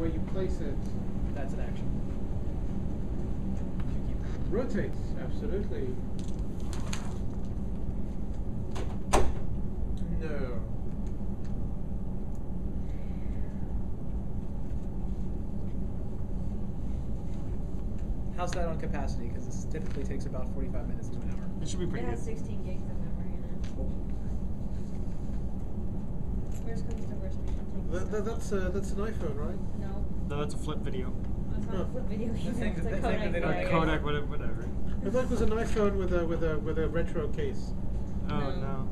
where you place it. That's an action. Rotates, absolutely. No. How's that on capacity? Because this typically takes about 45 minutes to an hour. It should be pretty It has good. 16 gigs of memory in it. Worst comes to worst, we should take That's an iPhone, right? No. No, that's a flip video. It's not a flip video The either. thing It's that- a the thing that they don't Kodak. Kodak, whatever. I thought it was an iPhone with a retro case. Oh No. no.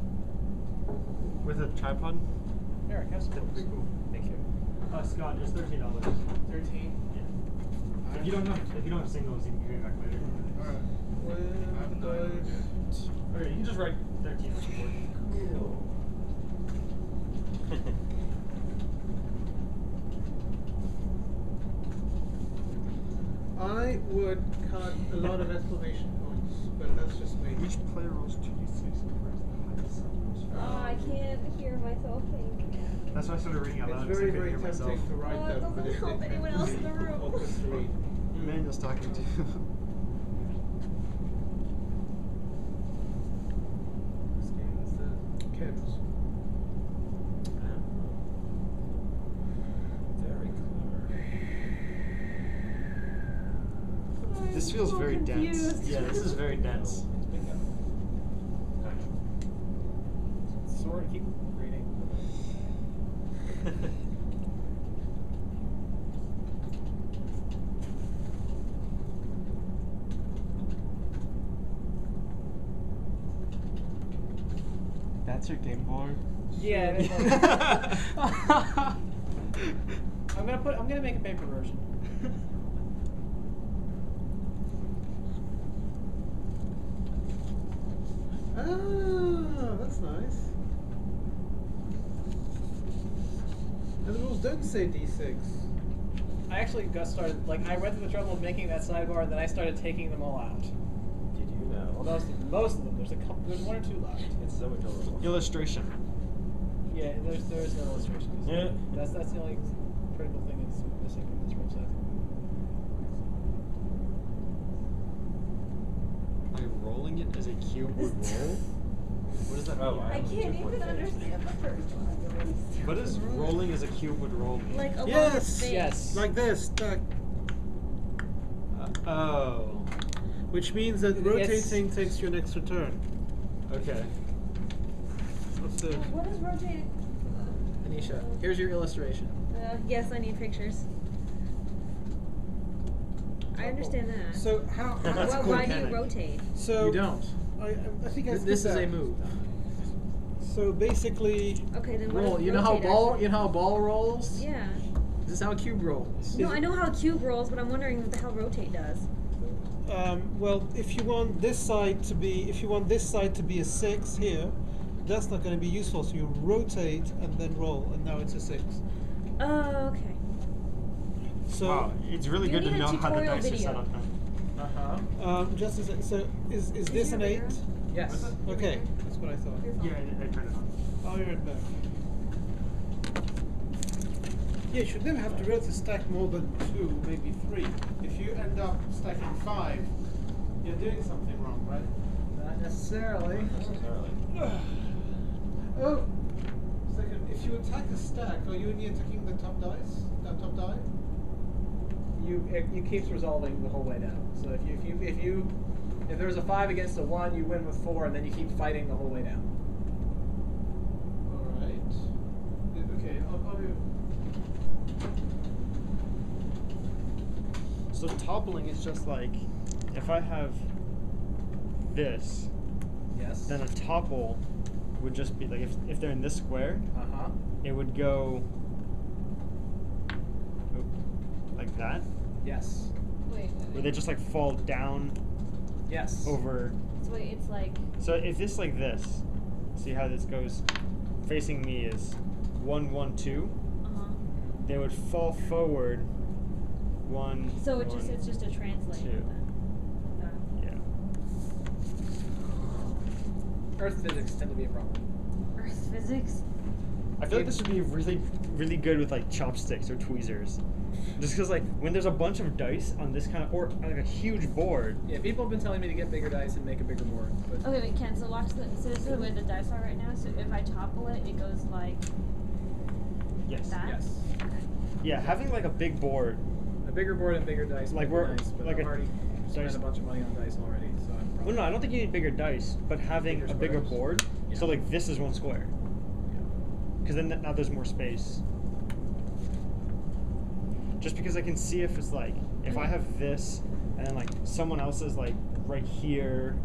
With a tripod? Eric, have some That'd be books. cool. Thank you. Scott, it's $13. 13. Yeah. If you don't have singles, you can give it back later. Alright. Okay, you can just write 13 on the keyboard. Cool. I would cut a lot of exclamation points, but that's just me. Each player rolls 2d6 and where's the highest Oh, I can't hear myself think. That's why I started reading out It's loud. very, so I very couldn't hear tempting myself. to write Oh, it them, but doesn't help anyone else in the room. awkward to read. Emmanuel's talking to. This game is the Kids. very clever. This feels so very dense. confused. Yeah, this is very dense. It's bingo. Sort of keep reading. That's your game board? Yeah. it is. I'm gonna make a paper version. Ah, that's nice. And the rules don't say D6. I actually got started, like, I went through the trouble of making that sidebar, and then I started taking them all out. Did you know? Most of them. There's one or two left. It's so adorable. Illustration. Yeah, there is no illustrations. Yeah. That's the only critical thing that's missing from this rule set. By rolling it as a cube would roll? What does that mean? Oh, I can't even understand the first one. What does rolling as a cube would roll mean? Like a lot of Yes. space. Yes. Like this, tuck. Oh. Which means that Yes. rotating takes you an extra turn. Okay. What's the... What is rotated? Anisha, here's your illustration. Yes, I need pictures. I understand that. So how... That's Well, cool why do you mechanic. rotate? So You don't. I think I This skipped is a that. move. So basically, Okay, then what Roll. does You know how rotate ball. actually- You know how a ball rolls. Yeah. This is how a cube rolls. No, I know how a cube rolls, but I'm wondering what the hell rotate does. well, if you want this side to be a 6 here, that's not going to be useful. So you rotate and then roll, and now it's a 6. Oh, okay. So Wow, it's really You good to need a know how the tutorial dice are video. set up now. just as a, so is this an 8? Yes. Okay, that's what I thought. Yeah, I turned it on. I'll be right back. Yeah, you should never have to roll to stack more than 2, maybe 3. If you end up stacking 5, you're doing something wrong, right? Not necessarily. Necessarily. Oh, second. If you attack a stack, are you only attacking the top dice? That top die? You keeps resolving the whole way down. So if there's a 5 against a 1, you win with 4, and then you keep fighting the whole way down. All right. Okay. I'll do. So toppling is just like, if I have this, Yes. then a topple would just be like, if they're in this square, it would go like that. Yes. Wait. Where they just like fall down Yes. over. So wait, it's like. So if this like this, see how this goes, facing me is 1, 1, 2. They would fall forward 1. So it's 1, just a translate. 2. Yeah. Earth physics tend to be a problem. Earth physics. I feel like this would be really, really good with like chopsticks or tweezers. Just because like when there's a bunch of dice on this kind of, or like a huge board. Yeah, people have been telling me to get bigger dice and make a bigger board. But Okay, wait, Ken. So watch the. So this is the way the dice are right now. So if I topple it, it goes like Yes. that. yes, Yeah, having like a big board. a bigger board and bigger dice Like would we're- be nice, but like I've a already spent dice- a bunch of money on dice already, so I'm probably. Well, no, I don't think you need bigger dice, but having Bigger a bigger squares. board. Yeah. So like this is one square. Because then now there's more space. Just because I can see if it's like, if I have this, and then like someone else is like right here,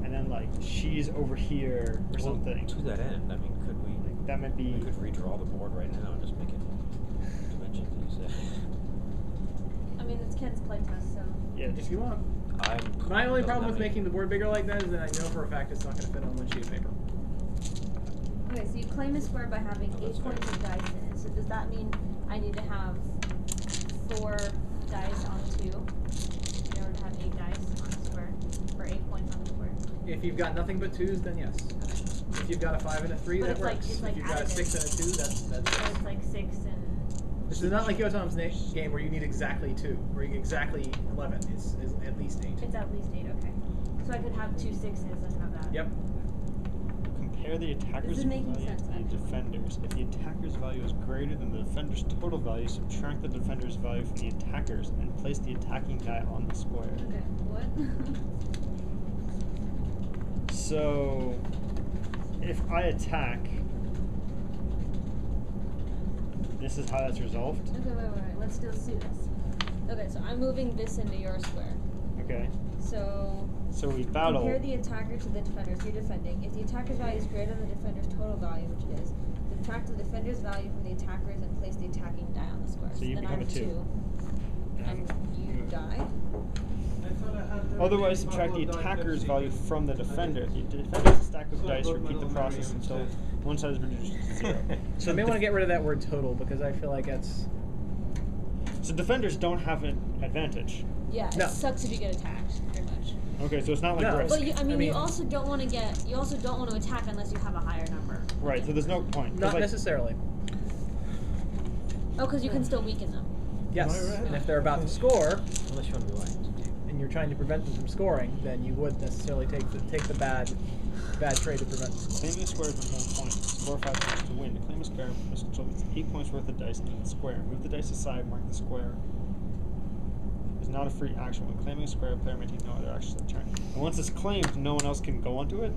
and then like she's over here or Well, something. to that end, I mean, could we? That might be. We could redraw the board right now and just make it dimensions that you said. I mean, it's Ken's playtest, so. Yeah. If you want. My only problem with making the board bigger like that is that I know for a fact it's not going to fit on one sheet of paper. Okay, so you claim a square by having Oh, that's 8 points of dice in it. So does that mean I need to have 4 dice on 2 in order to have 8 dice on a square? Or 8 points on a square? If you've got nothing but 2s, then yes. Okay. If you've got a 5 and a 3, But that it's like- works. it's like if you've got a additive. 6 and a 2, that's So yes. it's like 6 and. This is not like Yotam's game where you need exactly 2, where you get exactly 11. It's at least 8. It's at least 8, okay. So I could have 2 6s and have that. Yep. Compare the attacker's is making value sense, to the actually. defender's. If the attacker's value is greater than the defender's total value, subtract the defender's value from the attacker's and place the attacking die on the square. Okay, what? So, if I attack, this is how that's resolved. Okay, wait. Let's do this. Okay, so I'm moving this into your square. Okay. So So we battle. compare the attacker to the defender. If you're defending, if the attacker's value is greater than the defender's total value, which it is, subtract the defender's value from the attacker's and place the attacking die on the square. So you then become I'm a 2. and you die. Otherwise, subtract the attacker's value from the defender. If the defender's a stack of dice, repeat the process until one side is reduced to 0. So I may want to get rid of that word total because I feel like that's. So defenders don't have an advantage. Yeah, No. it sucks if you get attacked, pretty much. Okay, so it's not like No. risk. But you, I mean, you mean- also don't want to attack unless you have a higher number. Right, so there's no point. 'Cause, Not like, necessarily. Oh, because you can still weaken them. Yes. Am I right? And if they're about to score, Unless you want to be like. and you're trying to prevent them from scoring, then you would necessarily take the bad trade to prevent. Claiming a square is 1 point. Score 5 points to win. To claim a square, must control 8 points worth of dice in the square. Move the dice aside, mark the square. It's not a free action. When claiming a square, a player may take no other actions at turn. And once it's claimed, no one else can go onto it.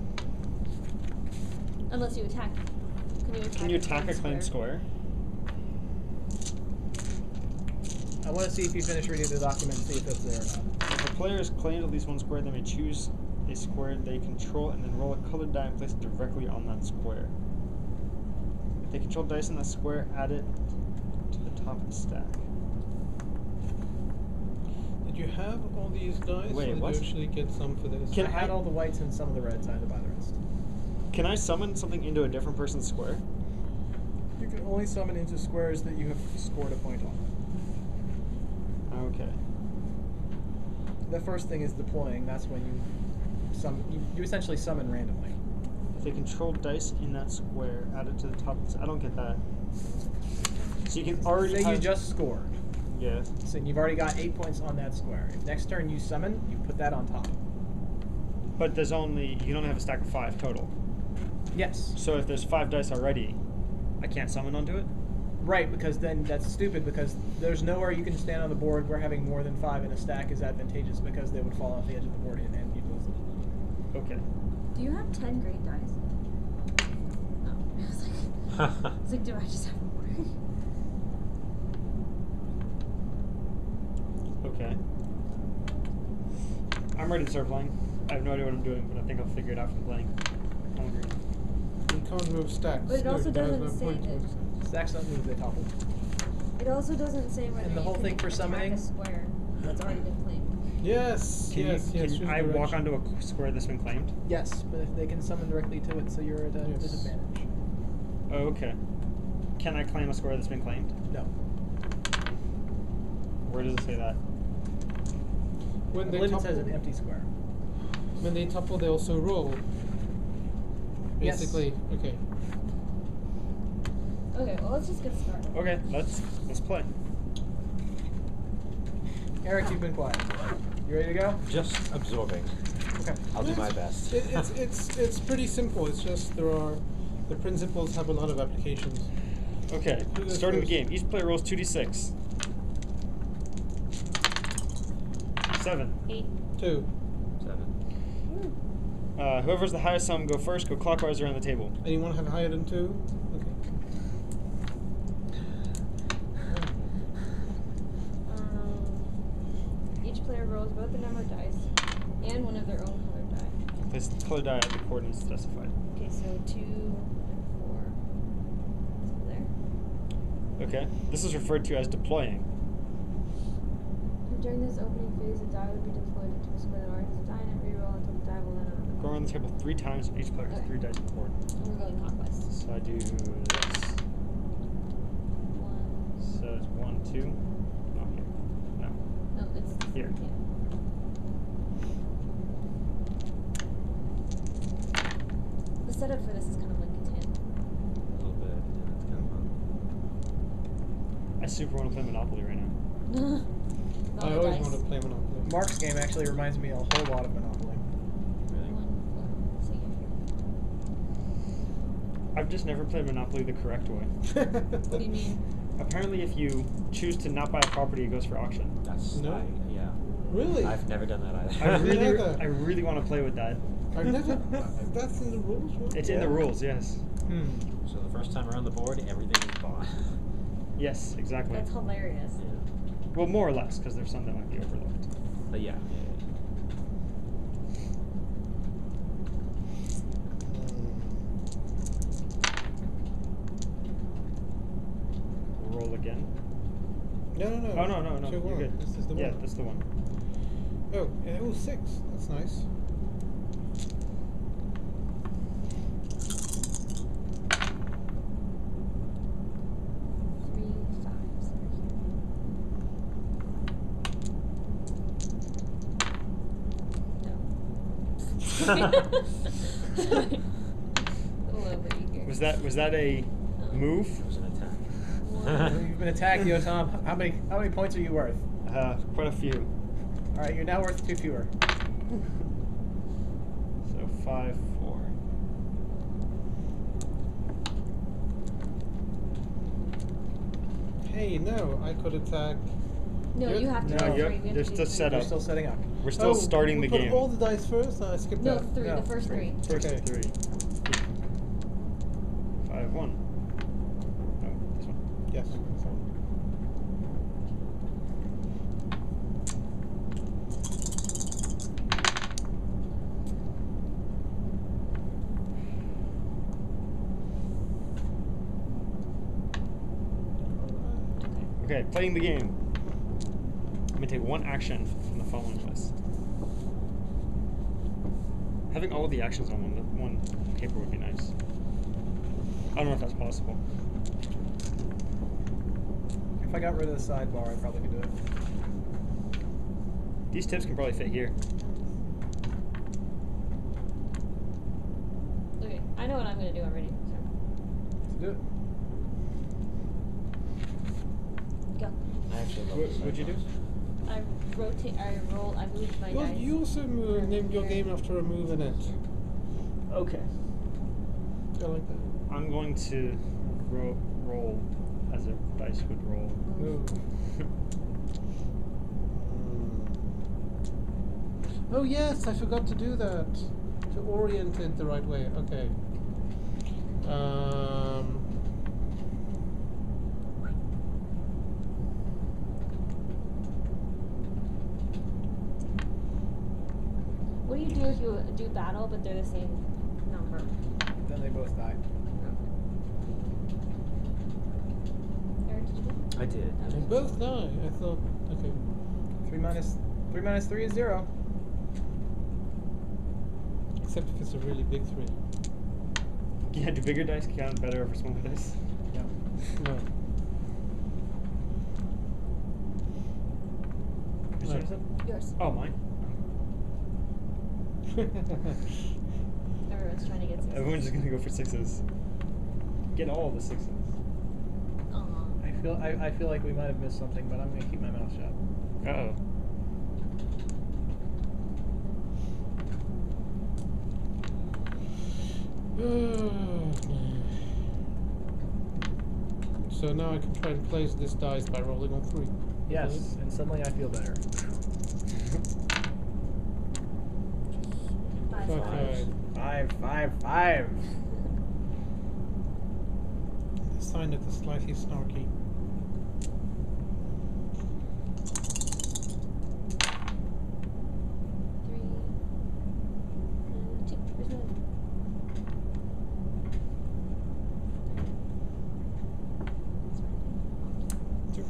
Unless you attack. Can you attack a claimed square? I want to see if you finish reading the document and see if it's there or not. If a player has claimed at least one square, they may choose a square they control and then roll a colored die and place it directly on that square. If they control dice in that square, add it to the top of the stack. Did you have all these dice, Wait, or did what? you actually get some for this? I had all the whites and some of the reds. I had to buy the rest. Can I summon something into a different person's square? You can only summon into squares that you have scored a point on. Okay. The first thing is deploying. That's when you essentially summon randomly. If they control dice in that square, add it to the top. I don't get that. So you can already Say have... you just scored. Yeah. So you've already got 8 points on that square. If next turn you summon, you put that on top. But there's only... You can only have a stack of 5 total. Yes. So if there's 5 dice already, I can't summon onto it? Right, because then that's stupid because there's nowhere you can stand on the board where having more than 5 in a stack is advantageous because they would fall off the edge of the board and you'd lose them. Okay. Do you have 10 great dice? No. I was like, do I just have more? Okay. I'm ready to start playing. I have no idea what I'm doing, but I think I'll figure it out from playing. I'm agree. You can't move stacks. But it also there's doesn't no say point to that. move stacks. Stacks don't move, they topple. It also doesn't say whether And the you whole can thing for attack summoning? a square that's already been claimed. Yes, Can yes, you, yes. can choose I walk direction. onto a square that's been claimed? Yes, but if they can summon directly to it, so you're at a Yes. disadvantage. Oh, okay. Can I claim a square that's been claimed? No. Where does it say that? When I they believe it topple, says an empty square. when they topple, they also roll. Yes. Basically, okay. Okay, well let's just get started. Okay, let's play. Eric, you've been quiet. You ready to go? Just absorbing. Okay. I'll do my best. It's pretty simple. It's just the principles have a lot of applications. Okay, Who goes starting the first? game. Each player rolls 2d6. 7. 8. 2. 7. Whoever's the highest sum go first. Go clockwise around the table. Anyone have higher than 2? Okay. Each player rolls both the number of dice and one of their own colored die. Place the color die at the coordinates specified. Okay, so 2 and 4. So there. Okay. This is referred to as deploying. During this opening phase, a die would be deployed into a square that already has a die in it. Reroll until the die will land on the Go around the table 3 times. Each player has Okay. 3 dice on the board. And we're going clockwise. So I do this. 1. So it's 1, 2. Not here. No. No, it's Here. Yeah. The setup for this is kind of like Catan. A little bit. Yeah, that's kind of fun. I super want to play Monopoly right now. I always want to play Monopoly. Mark's game actually reminds me a whole lot of Monopoly. Really? 1, 4. So yeah. I've just never played Monopoly the correct way. What do you mean? Apparently, if you choose to not buy a property, it goes for auction. That's No? yeah. Really? I've never done that either. I really want to play with that. I've never. That's in the rules, right? It's in the rules, yes. So the first time around the board, everything is bought. Yes, exactly. That's hilarious. Yeah. Well, more or less, because there's some that might be overlooked. But yeah. We'll roll again. No. Oh, no. Two, You're one. good. This is the Yeah, one. that's the one. Oh, yeah, 6. That's nice. Three fives over here. No. A little bit eager. Was that a move? It was an attack. You've been attacked, Yotam. How many points are you worth? Quite a few. All right, you're now worth 2 fewer. So 5, 4. Hey, no, I could attack. No, You're- you have to No, roll you're- 3. We have there's to do the 3. setup. You're still setting up. We're still starting the we game. Put all the dice first. I skipped No, that. 3. No, The first 3. First Okay. 3. 5, 1. No, this one. Yes. That's all. Okay, playing the game. I'm going to take one action from the following list. Having all of the actions on one paper would be nice. I don't know if that's possible. If I got rid of the sidebar, I probably could do it. These tips can probably fit here. Okay, I know what I'm going to do already. Let's do it. Go. I actually love this. What'd you do? I roll, I moved my Well, dice. you also named your game after a move in it. Okay. I like that. I'm going to roll as a dice would roll. Move. Oh yes, I forgot to do that. To orient it the right way. Okay. What do you do if you do battle, but they're the same number? Then they both die. Eric, did you do? I did. They both die. I thought. Okay. 3 minus 3 is 0. Except if it's a really big 3. Yeah, do bigger dice count better over smaller dice? No. No. Whose turn is it? Yours. Oh, mine. Everyone's trying to get 6. Everyone's just gonna go for 6s. Get all the 6s. I feel like we might have missed something, but I'm gonna keep my mouth shut. Uh-oh. So now I can try and place this dice by rolling on 3. Yes, and suddenly I feel better. Five Okay. slides. Five. The sign that is slightly snarky. Three. Two. Where's my number? It's okay.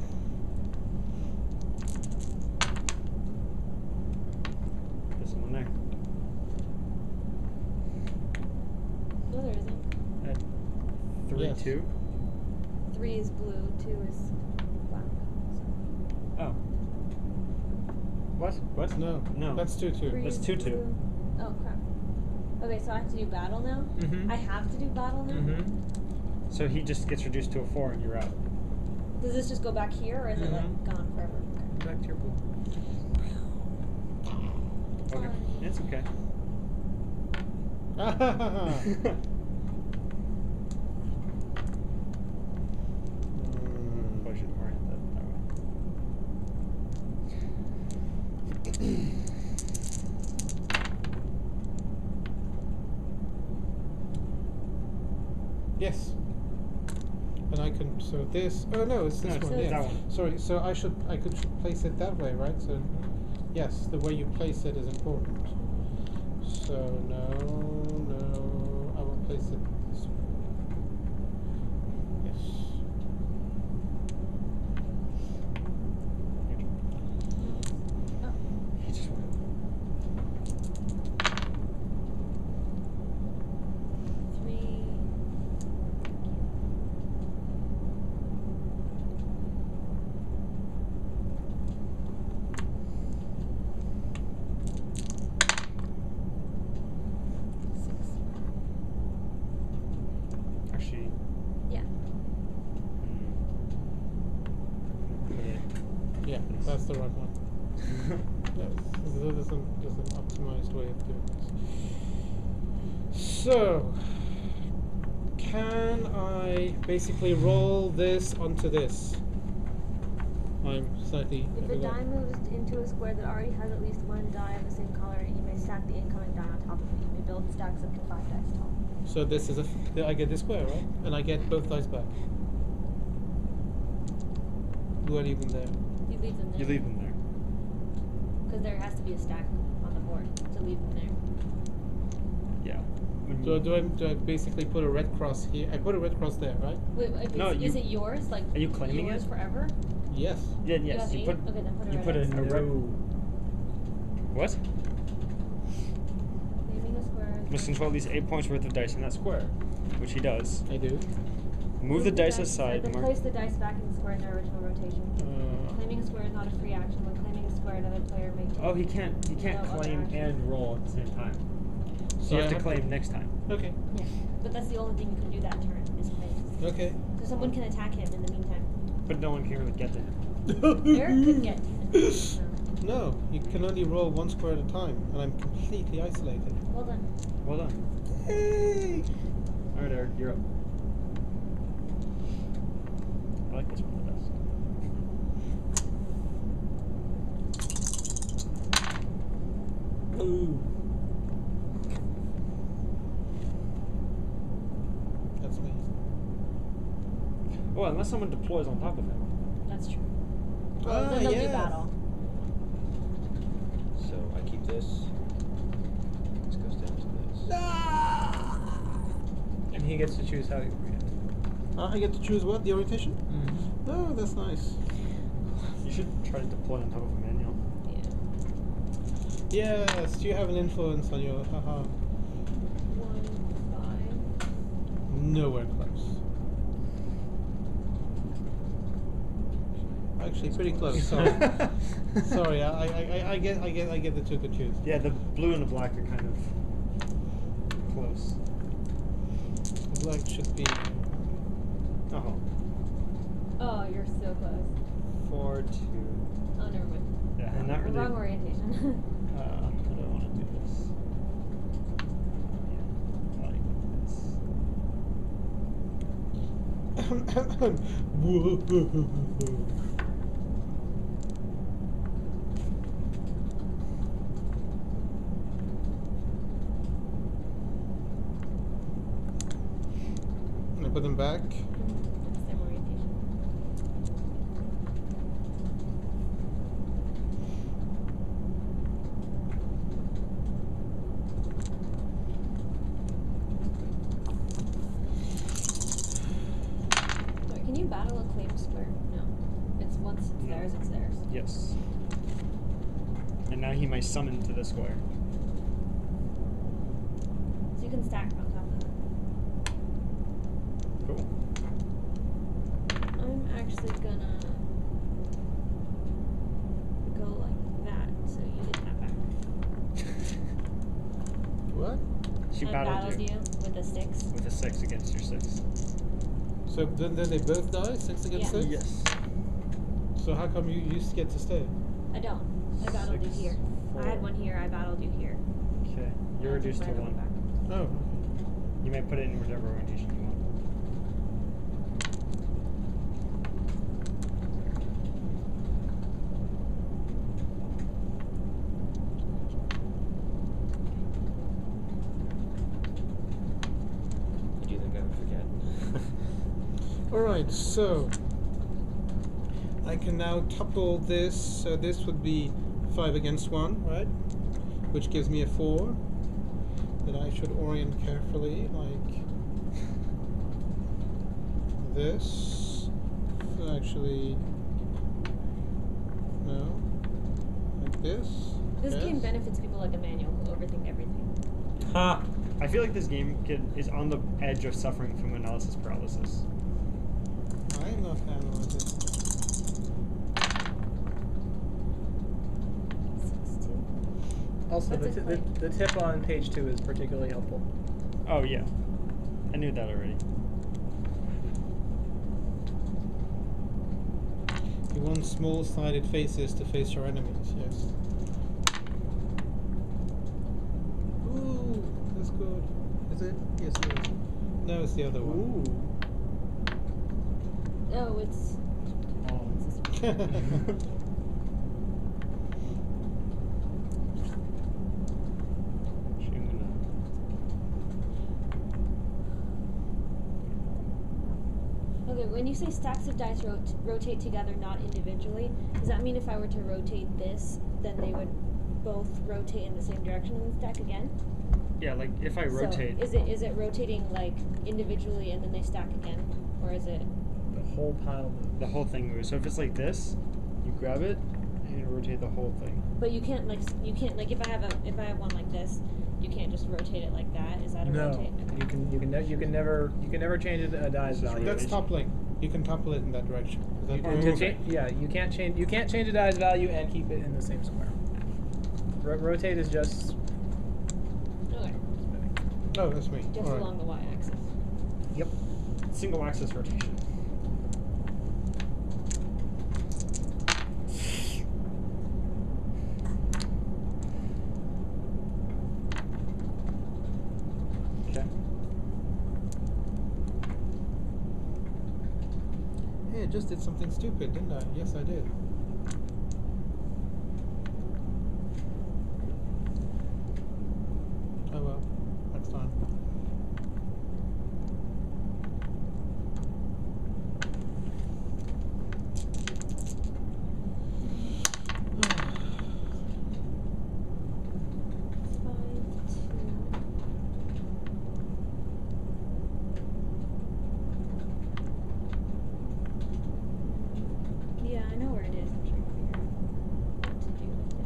There's someone there. No, there isn't. At 3, Yes. 2. 3 is blue, 2 is black. Oh. What? What? No. No. That's 2-2. Three That's is 2-2. blue. Oh crap. Okay, so I have to do battle now? Mm-hmm. I have to do battle now? Mm-hmm. So he just gets reduced to a 4 and you're out. Does this just go back here or is it like Mhm. gone forever? Back to your pool. Okay. Sorry. It's okay. Probably should orient that way. Yes. And I can, so this, oh no, it's this No, it's one, yeah. that one. Sorry, so I could place it that way, right? So, yes, the way you place it is important. So, no, I will place it this way. Yes. Oh. He just went. 3. Actually. Yeah. Put it. Yeah, that's the right one. Yes, there's an optimized way of doing this. So, can I basically roll this onto this? I'm slightly. If a die moves into a square that already has at least one die of the same color, you may stack the incoming die on top of it. You may build stacks up to 5 dice tall. So this is I get this square, right? And I get both dice back. Do I leave them there? You leave them there. You leave them there. Because there has to be a stack on the board to leave them there. Yeah. When So you- do I basically put a red cross here? I put a red cross there, right? Wait, No, is you- it yours? Like, Are you claiming yours it? forever? Yes. Yeah, You yes. have You 8? put. Okay, then put a You red put X. it in a red. What? Naming a square. Must control at least 8 points worth of dice in that square, which he does. I do. Move the dice aside. Then Mark. place the dice back in the square in their original rotation. Claiming a square is not a free action. When claiming a square, another player may take. Oh, he can't No other claim action. and roll at the same time. So So you I have to have claim next time. Okay. Yeah, but that's the only thing you can do that turn is claim. Okay. So someone can attack him in the meantime. But no one can really get to him. Eric could get to him. No. No, you can only roll one square at a time, and I'm completely isolated. Well done. Well done. Hey! Alright, Eric, you're up. I like this one the best. Ooh. That's me. Well, unless someone deploys on top of him. That's true. Well, then they'll do yes. battle. So I keep this. This goes down to this. And he gets to choose how you read it. I get to choose what? The orientation? Mm-hmm. Oh, that's nice. You should try to deploy on top of Emmanuel. Yeah. Yes, you have an influence on your. Haha. 1, 5. Nowhere close. Actually, pretty close. Sorry. Sorry, I get the two to choose. Yeah, the blue and the black are kind of close. Black should be. Oh. Oh, you're so close. 4, 2. Oh, never mind. Yeah, and not really. Wrong orientation. How do I want to do this? Yeah, like I put them back. Same orientation. Wait, can you battle a claim square? No. It's once it's No. theirs, it's theirs. Yes. And now he might summon to the square. So you can stack on top of that. Cool. I'm actually gonna go like that, so you get that back. What? She I battled you with the sticks. with a 6 against your 6. So then they both die? 6 against Yeah. 6? Yes. So how come you used to get to stay? I don't. I battled you 6, here. 4. I had one here, I battled you here. Okay. You're I took reduced to my other 1. back. Oh. You may put it in whichever orientation you want. Did you think I would forget? Alright, so I can now topple this, so this would be 5 against 1, right? Which gives me a 4 that I should orient carefully, like this. Actually, no, like this. This yes. game benefits people like Emmanuel who overthink everything. Ha! I feel like this game is on the edge of suffering from analysis paralysis. I'm not analyzing. 6-2. Also, What's it like? the tip on page 2 is particularly helpful. Oh, yeah. I knew that already. You want small-sided faces to face your enemies, yes. Ooh, that's good. Is it? Yes, it is. No, it's the other one. Oh, it's this one. Okay, when you say stacks of dice rotate together, not individually, does that mean if I were to rotate this, then they would both rotate in the same direction in the stack again? Yeah, like if I rotate. So is it rotating like individually and then they stack again, or is it? The whole pile moves. The whole thing moves. So if it's like this, you grab it and you rotate the whole thing. But you can't like if I have one like this, you can't just rotate it like that. Is that a No, rotate? Okay. you can never change a die's value. That's toppling. You can topple it in that direction. Is that right? Yeah, you can't change a die's value and keep it in the same square. Rotate is just Okay. spinning. Oh, that's me. Just All right. along the y-axis. Yep. Single axis rotation. Okay. Hey, I just did something stupid, didn't I? Yes, I did. Oh well, next time. Yeah, I know where it is. I'm trying to figure out what to do with it.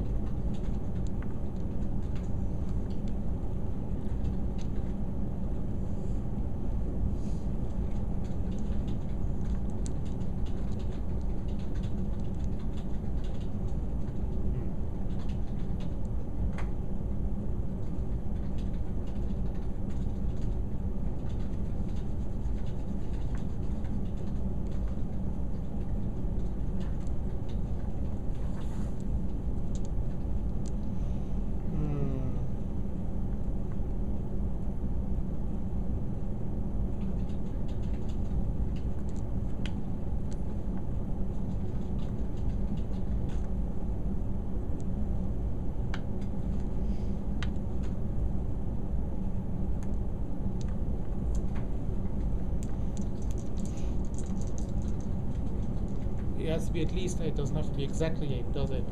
has to be at least 8. Doesn't have to be exactly 8, does it?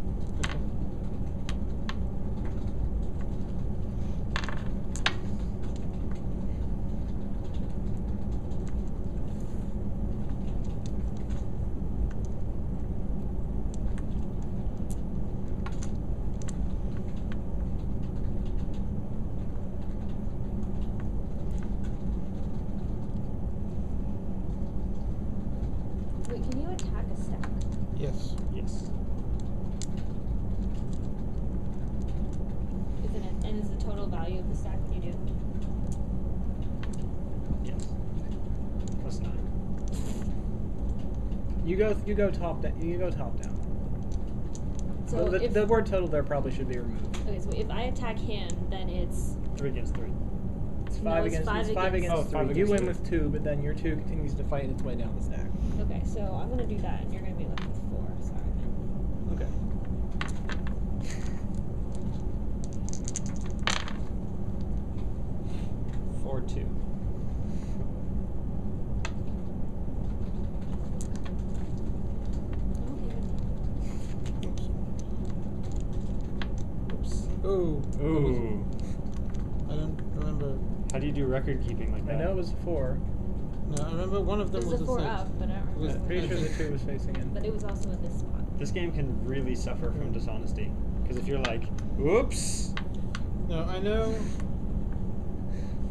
Okay. Wait, can you attack a stack? Yes. Yes. Isn't it? And is the total value of the stack when you do? Yes. Plus 9. You go top down. You go top down. So Well, if the word total there probably should be removed. okay, so if I attack him, then it's 3 against 3. It's No, five it's against. five It's 5 against- against Oh, 5 3. You against win 3. with 2, but then your 2 continues to fight its way down the stack. okay. So I'm gonna do that, and you're gonna be left with 4. Sorry. Okay. Four, 2. Oops. Oh. Ooh. I don't remember. How do you do record keeping like I that? know it was 4. No, I remember one of them There's was a 4 6. up, but I don't It was- I'm remember. pretty I sure the think- 2 was facing in. But it was also in this spot. This game can really suffer from dishonesty. Because if you're like, oops, No, I know.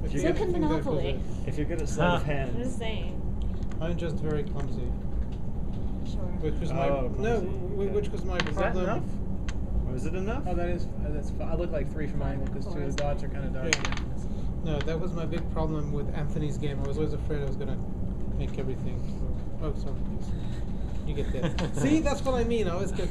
I So forget can the things I Monopoly. forget. if you're good at sleight of Huh. I'm hand, just saying. I'm just very clumsy. Sure. Which was my Oh, no, clumsy. w- which was my Is that problem. enough? was it enough? Oh, that's. I look like 3 from my angle because 2 of the dots are kind of dark. Yeah. No, that was my big problem with Anthony's game. I was always afraid I was gonna make everything. Oh, sorry. Yes. You get that. See, that's what I mean. I always get.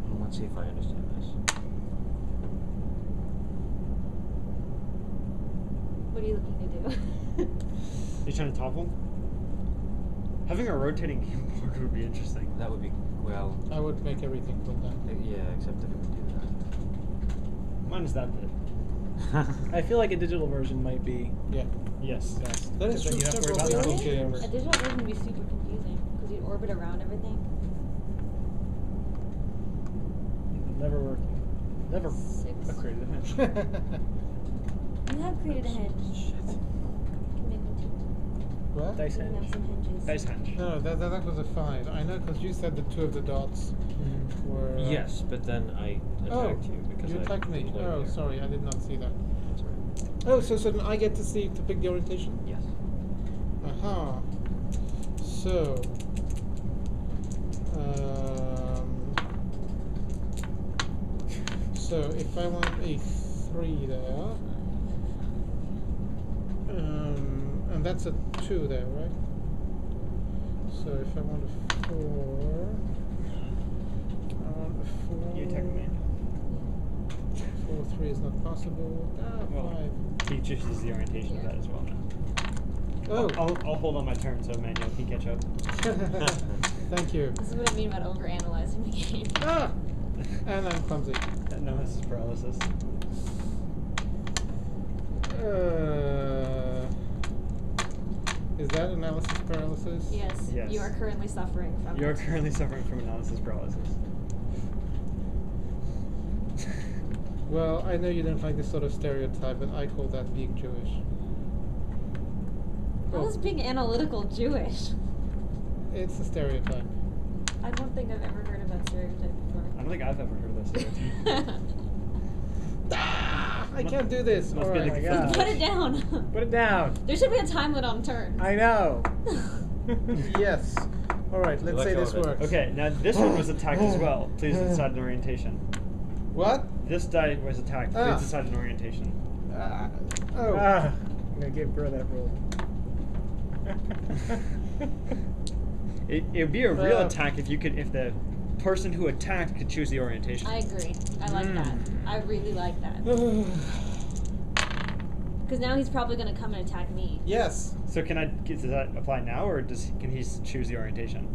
Well, let's see if I understand this. What are you looking to do? You're trying to topple? Having a rotating game board would be interesting. That would be, well, I would make everything pull down. yeah, except that it would do Minus that bit. that. I feel like a digital version might be Yeah. Yes. best. That is because then true. you don't have to worry Several about digital the games. A digital version would be super confusing because you'd orbit around everything. Never working. Never. 6. A creative hedge. You have created a hedge. Shit. Can make one too. What? Dice You can have hedge. some hedges. Dice hedge. No, that was a 5. I know because you said the 2 of the dots were. Yes, but then I attacked you because you I attacked me. deployed Oh, there. sorry, I did not see that. That's right. Oh, so then I get to see to pick the orientation. Yes. Aha. So. So if I want a 3 there, and that's a 2 there, right? So if I want a 4, I want a 4. You attack me. 4, 3 is not possible. Ah, Well, 5. he chooses the orientation of that as well now. Oh. I'll hold on my turn so Emmanuel can catch up. Thank you. This is what I mean about overanalyzing the game. Ah! And I'm clumsy. No, this is paralysis. Is that analysis paralysis? Yes, Yes. you are currently suffering from You're it. currently suffering from analysis paralysis. Well, I know you don't like this sort of stereotype, but I call that being Jewish. How is being analytical Jewish? It's a stereotype. I don't think I've ever heard of that stereotype I don't think I've ever heard of this. before. Ah, I can't do this. Must All be right. the God. Put it down. Put it down. There should be a time limit on turns. I know. Yes. All right. Let's Let say go this of it. works. Okay, now this one was attacked as well. Please decide an orientation. What? This die was attacked. Ah. Please decide an orientation. Oh. Ah, I'm gonna give Girl that roll. It would be a real Uh. attack if the person who attacked could choose the orientation. I agree. I like that. I really like that. Because now he's probably going to come and attack me. Yes. So does that apply now, or can he choose the orientation?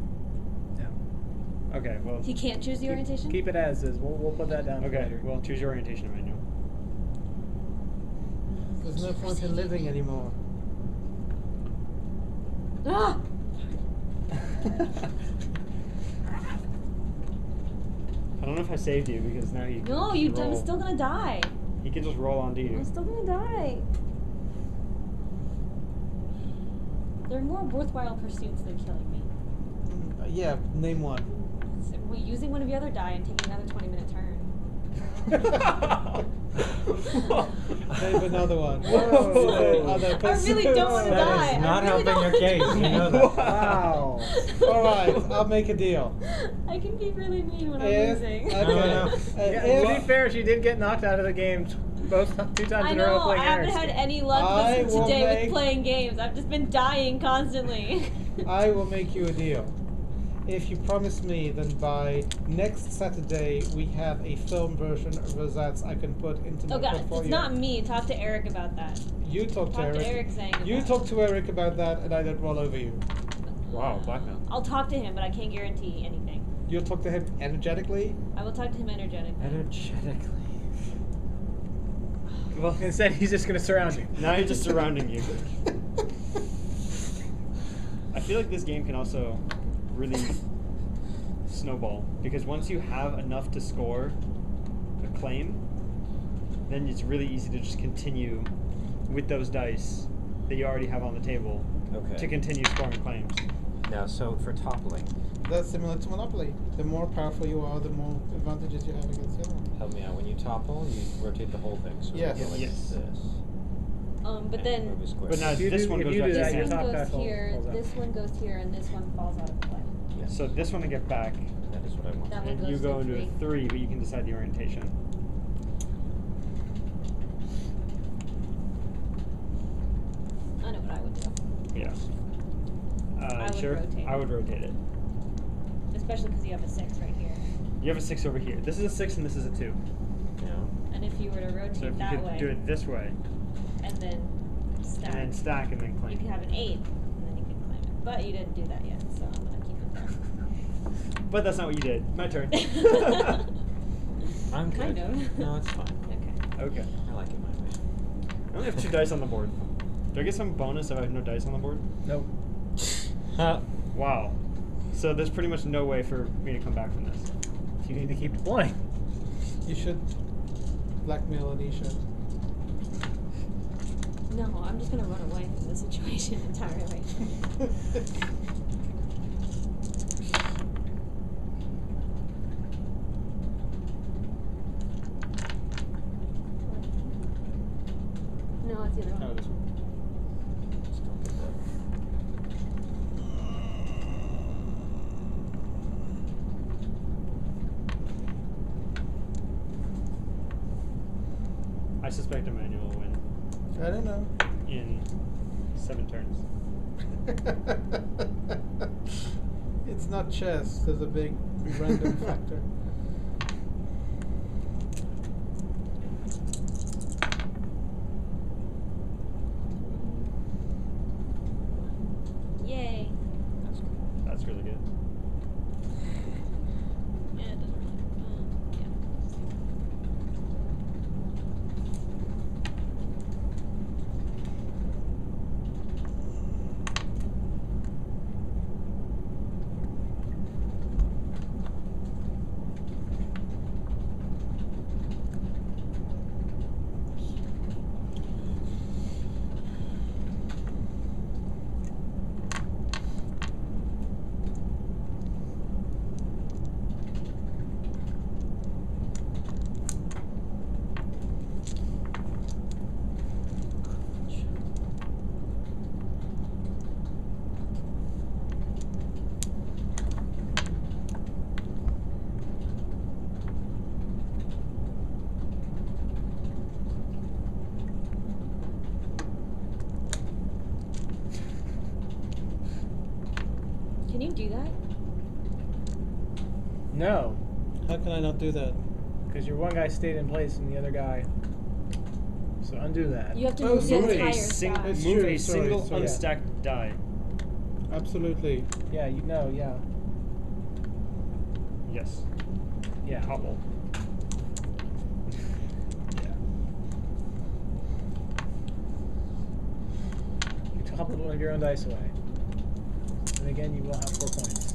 Yeah. Okay, well. He can't choose the orientation? Keep it as is. We'll put that down for Okay, later. well, choose your orientation, Emmanuel. There's no point in living anymore. Ah! I don't know if I saved you because now he. No, I'm still gonna die. He can just roll onto you. I'm still gonna die. There are more worthwhile pursuits than killing me. Yeah, name one. So we're using one of your other die and taking another 20-minute turn. Name another one. Whoa. Other I really don't want to pursuits. die. is not I really helping your don't case. wanna You know die. that. Wow. Alright, I'll make a deal. I can be really mean when I'm If, losing. okay, No. Yeah, to be fair, she did get knocked out of the game two times I in a row know, I playing haven't Ariston. had any luck I with will today make- with playing games. I've just been dying constantly. I will make you a deal. If you promise me that by next Saturday we have a film version of Rosettes I can put into my Oh god, portfolio. it's not me. Talk to Eric about that. You talk to Talk Eric. to Eric saying You about talk it. to Eric about that and I don't roll over you. Wow, blackmail. I'll talk to him, but I can't guarantee anything. You'll talk to him energetically. I will talk to him energetically. Energetically. Well, Instead, he's just going to surround you. now he's just surrounding you. I feel like this game can also really snowball because once you have enough to score a claim, then it's really easy to just continue with those dice that you already have on the table Okay. to continue scoring claims. Now, so for toppling, That's similar to Monopoly. The more powerful you are, the more advantages you have against the other one. help me out. When you topple, you rotate the whole thing. So Yes. it'll go like Yes. this. But and then move a square. But now If you this do- one if goes you back do to that, this the your one top hand. guy goes falls here, out. this one goes here, and this one falls out of play. Yes. So this one to get back, that is what I want. That one and you goes go to into a 3, but you can decide the orientation. I know what I would do. Yeah. I would sure? rotate. I would rotate it. Especially because you have a 6 right here. You have a 6 over here. This is a 6 and this is a 2. Yeah. And if you were to rotate So if you that could way, do it this way, and then stack, and then stack and then you claim. could have an 8, and then you could claim it. But you didn't do that yet, so I'm going to keep it there. But that's not what you did. My turn. I'm good. Kind of. No, it's fine. Okay. Okay. I like it my way. I only have 2 dice on the board. Do I get some bonus if I have no dice on the board? Nope. Wow. So there's pretty much no way for me to come back from this. You need to keep deploying. You should blackmail Anisha. No, I'm just going to run away from the situation entirely. No, it's the other one. Oh, this one. Just don't get that. I suspect Emmanuel will win I don't know. in 7 turns. It's not chess. There's a big random factor. Yay. That's cool. That's really good. Yeah, it doesn't really. Yeah. Can you do that? No, How can I not do that? because your one guy stayed in place and the other guy. So undo that. You have to Oh, move the sorry. entire It's stack. It's move true, a sorry, single sorry. unstacked die. Absolutely. Yeah, you know, yeah. Yes. Yeah. Hobble. Yeah. toppled one of your own dice away. And again, you will have 4 points.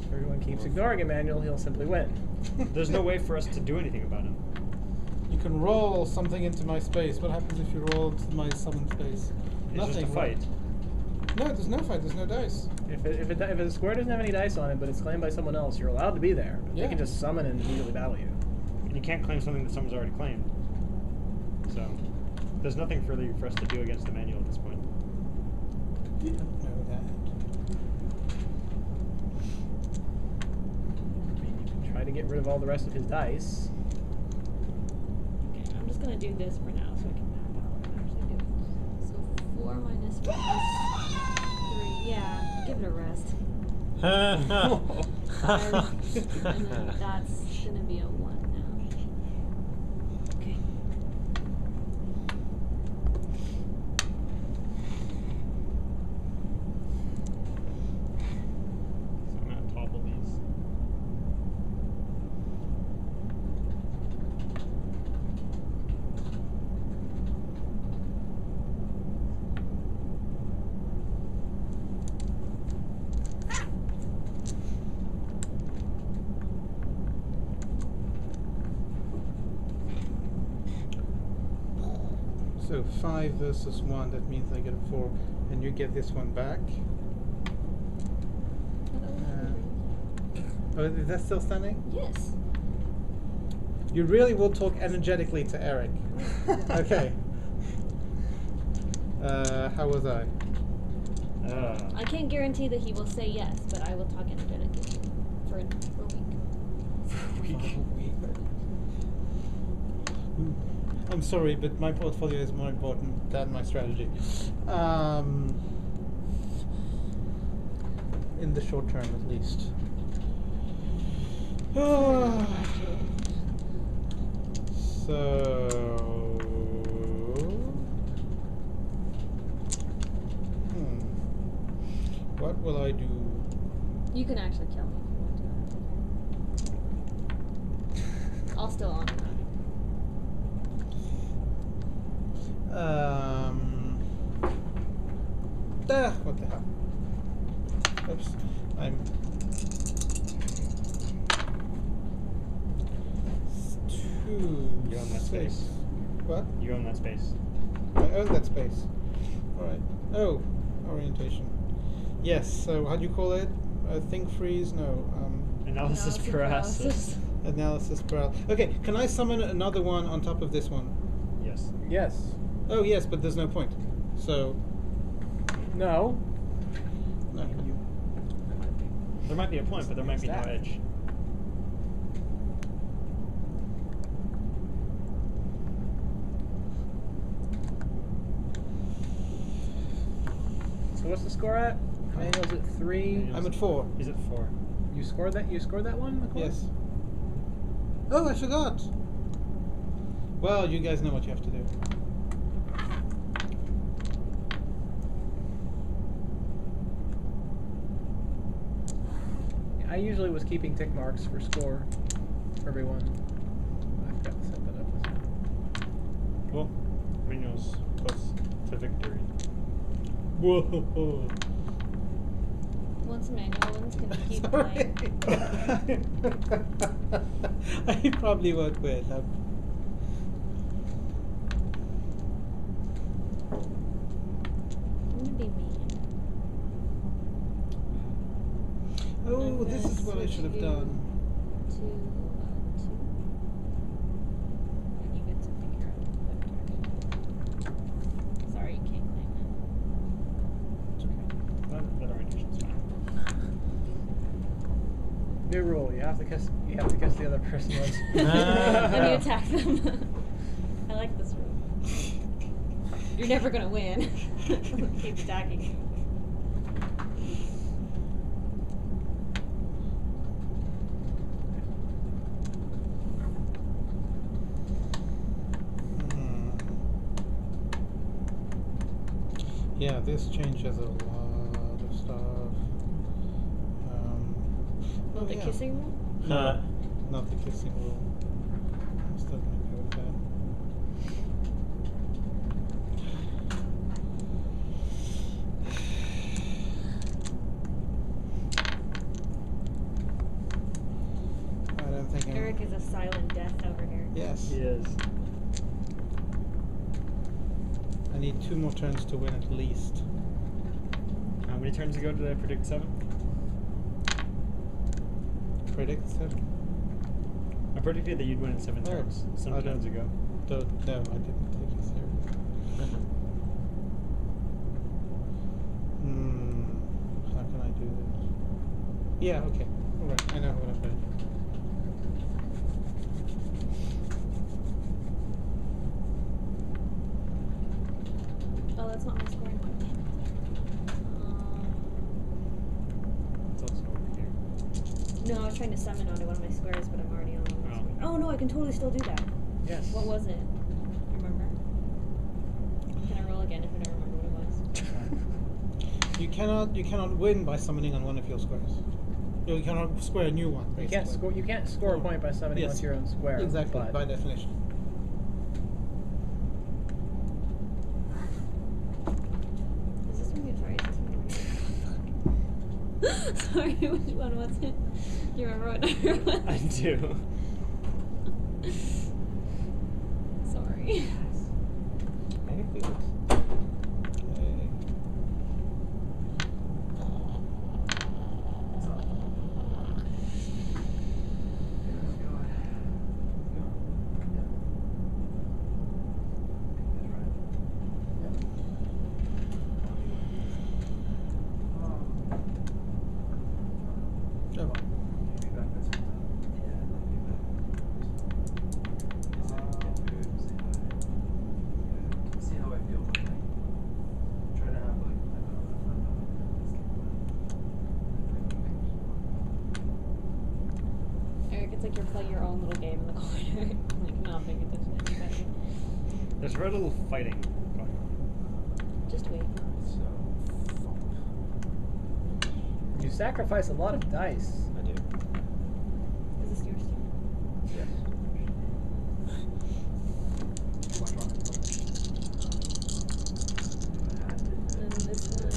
If everyone keeps ignoring Emmanuel, he'll simply win. There's no way for us to do anything about him. You can roll something into my space. What happens if you roll into my summon space? It's Nothing. just a fight. No, there's no fight. There's no dice. If a square doesn't have any dice on it, but it's claimed by someone else, you're allowed to be there. Yeah. They can just summon and immediately battle you. And you can't claim something that someone's already claimed. So, there's nothing further for us to do against Emmanuel at this point. You don't know that. I mean, you can try to get rid of all the rest of his dice. Okay, I'm just gonna do this for now so I can map out what I'm actually doing. So 4 minus 1 is 3. Yeah, give it a rest. 5, and then that's gonna be a 1 now. Okay. So I'm gonna topple these. So 5 versus 1, that means I get a 4, and you get this one back. Oh, is that still standing? Yes. You really will talk energetically to Eric. Okay. How was I? I can't guarantee that he will say yes, but I will talk energetically for a week. I'm sorry, but my portfolio is more important than my strategy. In the short term, at least. So... What will I do? You can actually kill me if you want to. I'll still honor that. What the hell? Oops. I'm... You own that space. What? You own that space. I own that space. Alright. Oh, orientation. Yes, so how do you call it? Think freeze? No. Analysis paralysis. Analysis paralysis. Okay, can I summon another one on top of this one? Yes. Yes. Oh, yes, but there's no point. So... No. No. There might be a point, but there might be no edge. So what's the score at? Emmanuel's at 3. I'm at 4. He's at 4. You scored that? You scored that one, McCoy? Yes. Oh, I forgot. Well, you guys know what you have to do. I usually was keeping tick marks for score for everyone. I forgot to set that up this time. Well, Emmanuel's close to victory. Whoa. Once Emmanuel wins, can we keep Sorry. playing? I probably won't win. I'm gonna be mean. Oh, I'm this gonna is what I should have switch done. To 2. And you get to pick your own vector. Sorry, you can't claim It's okay. That orientation's fine. New rule: you have to kiss the other person once. it. When you attack them. I like this rule. You're never gonna win. Keep attacking you. Yeah, this changes a lot of stuff. Oh, the yeah. kissing rule? No, not the kissing rule. I'm still gonna go with need 2 more turns to win at least. How many turns ago did I predict 7? Predict 7? I predicted that you'd win in 7 turns some I turns don't- ago. No, I didn't take you serious. How can I do this? Yeah, okay. Alright, I know what I've done. Oh, that's not my square. It's also over here. No, I was trying to summon onto one of my squares, but I'm already on one of my squares. Oh no, I can totally still do that. Yes. What was it? You remember? Can I roll again if I don't remember what it was? You cannot win by summoning on one of your squares. You cannot square a new one. You can't basically. score. You can't score a point by summoning Yes. onto your own square. Exactly, but by definition. Is this one good? Sorry, is this one Sorry, which one was it? Do you remember what number it was? I do. Sorry. Hey, Felix. Oh. Eric, it's like you're playing your own little game in the corner. Like, not paying attention to anybody. There's very little fighting going on. Just wait. you sacrifice a lot of dice. I do. Is this yours too? Yes. And this one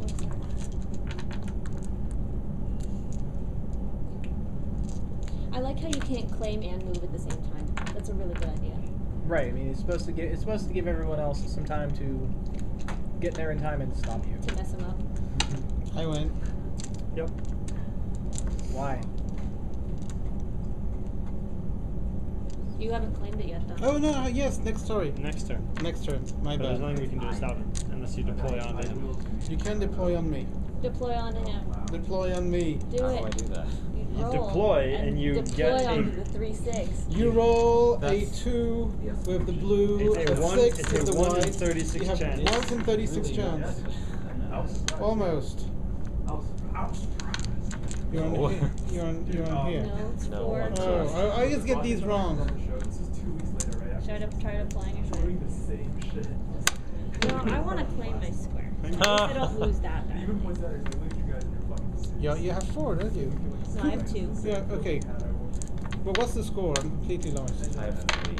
is going to mine. I like how you can't claim and move at the same time. That's a really good idea. Right. I mean, it's supposed to give everyone else some time to get there in time and stop you. To mess them up. I win. Yep. Why? You haven't claimed it yet, though. Oh no, yes, next turn. Next turn. Next turn. My But there's bad. nothing we can do without it, unless you deploy on him. You can deploy on me. Deploy on him. Deploy on me. Do How it. do I do that? You roll deploy and you deploy get onto a- the 3-6. You roll a That's- 2 with the blue, It's a a one- 6 it's with a the 1 in white. 36 you have chance. 1 in 36 chance. Almost. You're on No. here. You're on here. No, it's No, 4. I'm Oh, I just get these wrong. Should I try deploying or something? No, I want to claim my square. So at least I don't lose that bad. Yeah, you have 4, don't you? No, I have 2. Yeah, okay. But what's the score? I'm completely lost. I have 3.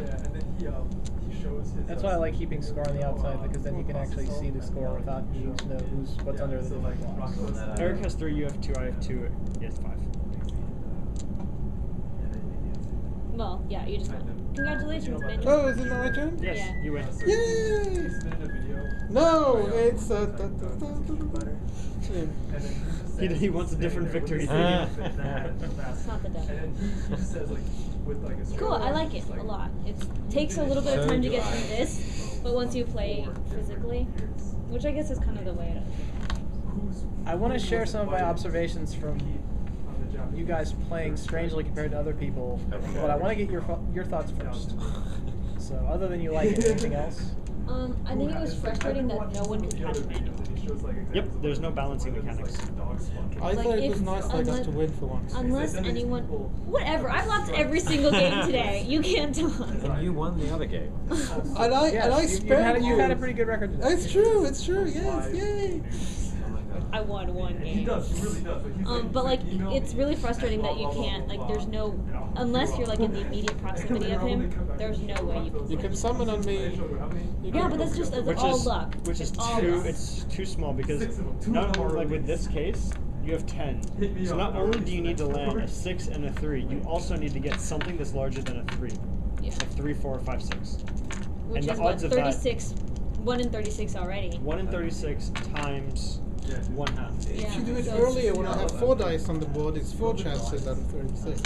That's why I like keeping score on the outside, because then you can actually see the score without needing to know what's under the different blocks. Eric has 3, you have 2, I have 2, he has 5. Well, yeah, you just won. Congratulations, Emmanuel. Oh, is it not my turn? Yes, Yeah. you win. Yay! No, it's He wants a different victory. It's not the death. Cool, I like it a lot. It takes a little bit of So time to do get I. through this, but once you play physically, which I guess is kind of the way it is. I want to share some of my observations from you guys playing strangely compared to other people, but I want to get your thoughts first. So, other than you like it, anything else? I think it was frustrating that no one could catch Emmanuel. Yep, there's no balancing mechanics. I Like, thought it was if- nice that I got unless- to win for once. Unless anyone... Whatever, I've lost every single game today. You can't talk. And you won the other game. And I Yes, spared you've had a pretty good record today. It's true, yes, yay! I won one game. He does. He really does. But like, it's really frustrating that you can't, like, there's no, unless you're like in the immediate proximity of him, there's no way you can. You can summon on me. Yeah, but that's just all luck. Which is all too. luck. It's too small because not only like with this case, you have 10. So not only do you need to land a 6 and a 3, you also need to get something that's larger than a 3. Yeah. A 3, 4, 5, 6. Which and is the what, odds of 36, 1 in 36 already. 1 in 36 times 1/2. Yeah. If you do it So earlier when I have 4 dice on the board, it's 4 chances out of 36.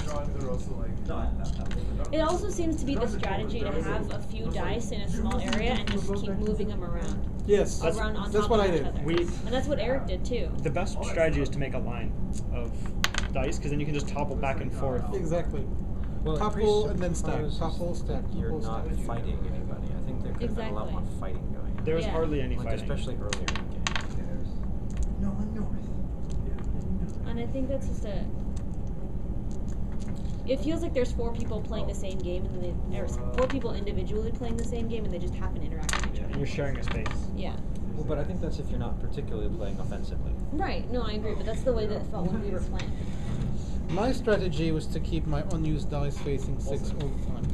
It also seems to be the strategy to have a few dice in a small area and just keep moving them around. Yes, Around on that's top what of I each did. other. And that's what Eric did too. The best strategy is to make a line of dice because then you can just topple back and forth. Exactly. Well, it Topple and then stack. presupposes Topple, stack. You're Topple, not stack. fighting anybody. I think there could have been a lot more Exactly. fighting going on. There was Yeah. hardly any Like, fighting. especially earlier in the game. And I think that's just a. It feels like there's 4 people playing the same game, and then they, or 4 people individually playing the same game, and they just happen to interact with each And other. you're sharing a space. Yeah. Well, but I think that's if you're not particularly playing offensively. Right. No, I agree, but that's the way that it felt when we were playing. My strategy was to keep my unused dice facing 6 all the time.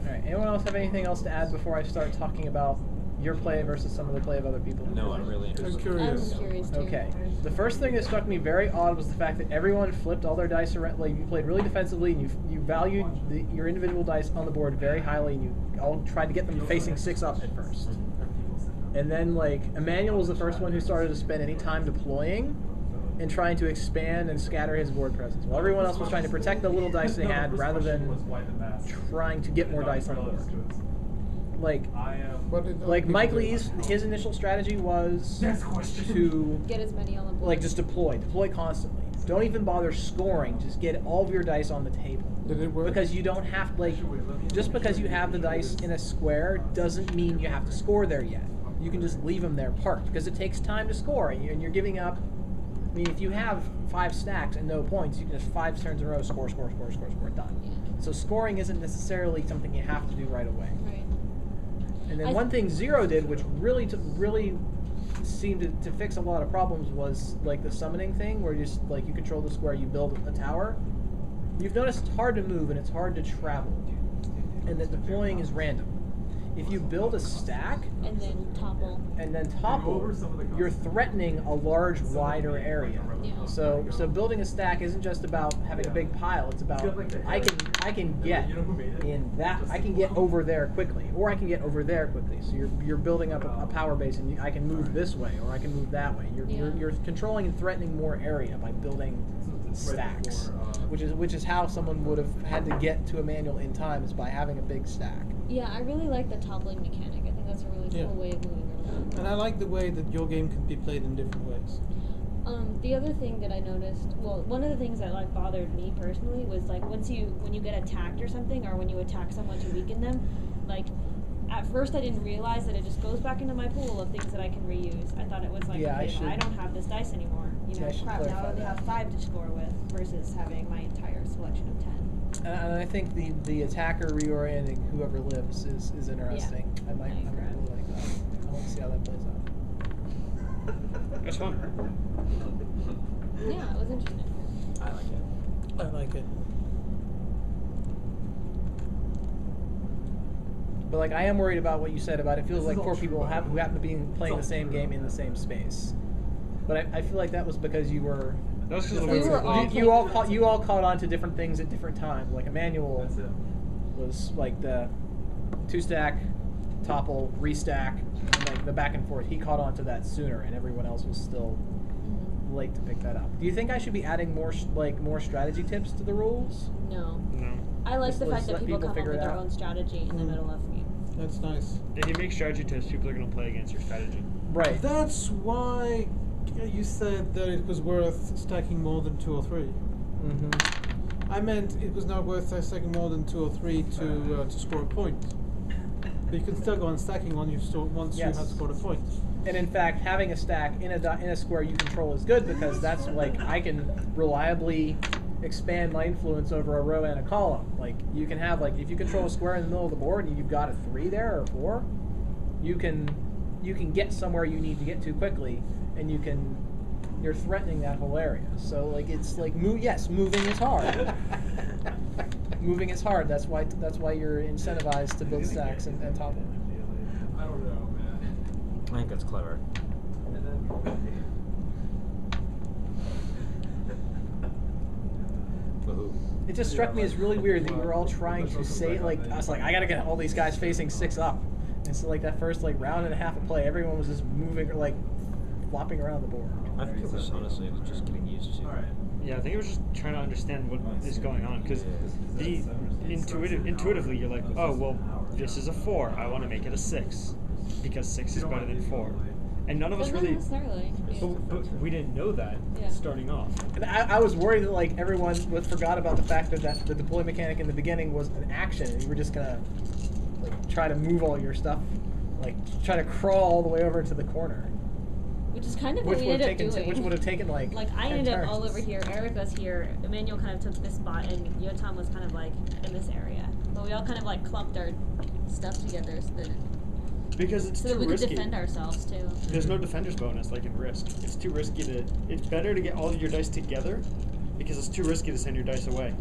Alright, anyone else have anything else to add before I start talking about your play versus some of the play of other people? No, I'm really interested. I'm curious. I'm curious too. Okay. The first thing that struck me very odd was the fact that everyone flipped all their dice around. Like, you played really defensively, and you valued your individual dice on the board very highly, and you all tried to get them facing 6 up at first. And then, like, Emmanuel was the first one who started to spend any time deploying and trying to expand and scatter his board presence, while everyone else was trying to protect the little dice they had rather than trying to get more dice on the board. Like Mike Lee's, his initial strategy was to Get as many on the board. like just deploy constantly. Don't even bother scoring. Just get all of your dice on the table. Did it work? Because you don't have just because you have the dice in a square doesn't mean you have to score there yet. You can just leave them there parked because it takes time to score, and you're giving up. I mean, if you have 5 stacks and no points, you can just 5 turns in a row score, done. Yeah. So scoring isn't necessarily something you have to do right away. Right. And then one thing Zero did, which really seemed to fix a lot of problems, was like the summoning thing, where just like you control the square, you build a tower. You've noticed it's hard to move and it's hard to travel, and that deploying is random. If you build a stack And then topple. you're threatening a large, wider area. Yeah. So building a stack isn't just about having a big pile. It's about I can get in that. I can get over there quickly, or I can get over there quickly. So you're building up a power base, and I can move this way, or I can move that way. You're controlling and threatening more area by building stacks, which is how someone would have had to get to Emmanuel in time, is by having a big stack. Yeah, I really like the toppling mechanic. I think that's a really cool way of moving around. And I like the way that your game can be played in different ways. The other thing that I noticed, well, one of the things that like bothered me personally was like when you get attacked or something, or when you attack someone to weaken them, like at first I didn't realize that it just goes back into my pool of things that I can reuse. I thought it was like, Yeah, okay, I don't have this dice anymore. You know, I should crap, now I clarify only that. have 5 to score with versus having my entire selection of 10. And I think the attacker reorienting whoever lives is interesting. I might really like that. I want to see how that plays out. That's fun. Yeah, it was interesting. I like it. I like it. But like, I am worried about what you said about it feels like 4 people who happen to be playing the same game in the same space. But I feel like that was because you were. That was because We were all You all caught on to different things at different times. Like Emmanuel was like the 2-stack, topple, restack, and like the back and forth. He caught on to that sooner, and everyone else was still late to pick that up. Do you think I should be adding more strategy tips to the rules? No. No. I like Just the fact let that people people come up figure with it their out. own strategy in the middle of the game. That's nice. If you make strategy tests, people are going to play against your strategy. Right. That's why you said that it was worth stacking more than 2 or 3. Mm-hmm. I meant it was not worth stacking more than 2 or 3 to score a point. But you can still go on stacking once you have scored a point. And in fact, having a stack in a square you control is good, because that's like I can reliably expand my influence over a row and a column. Like you can have, like, if you control a square in the middle of the board and you've got a 3 there or 4, you can you can get somewhere you need to get to quickly, and you're threatening that whole area. So like it's like yes, moving is hard. Moving is hard. That's why you're incentivized to build stacks and topple. I don't know, man. I think that's clever. It just struck me as really weird that you were all trying to say, like, I was like, I gotta get all these guys facing 6 up. And so, like, that first, like, round and a half of play, everyone was just moving, or, like, flopping around the board. I think it was honestly just getting used to. Yeah, I think it was just trying to understand what is going on, because intuitively you're like, oh, well, this is a 4. I want to make it a 6, because 6 is better than 4. And none of us But not really... necessarily. But we didn't know that starting off. And I was worried that, like, everyone forgot about the fact that the deploy mechanic in the beginning was an action, and you were just gonna, like, try to move all your stuff, like, try to crawl all the way over to the corner. Which is kind of what we ended up doing. Which would have taken, like I 10 ended up turns. all over here, Eric was here, Emmanuel kind of took this spot, and Yotam was kind of like in this area. But we all kind of like clumped our stuff together Because it's so too that we risky. could defend ourselves too. There's no defender's bonus like in Risk. It's too risky to... It's better to get all of your dice together, because it's too risky to send your dice away.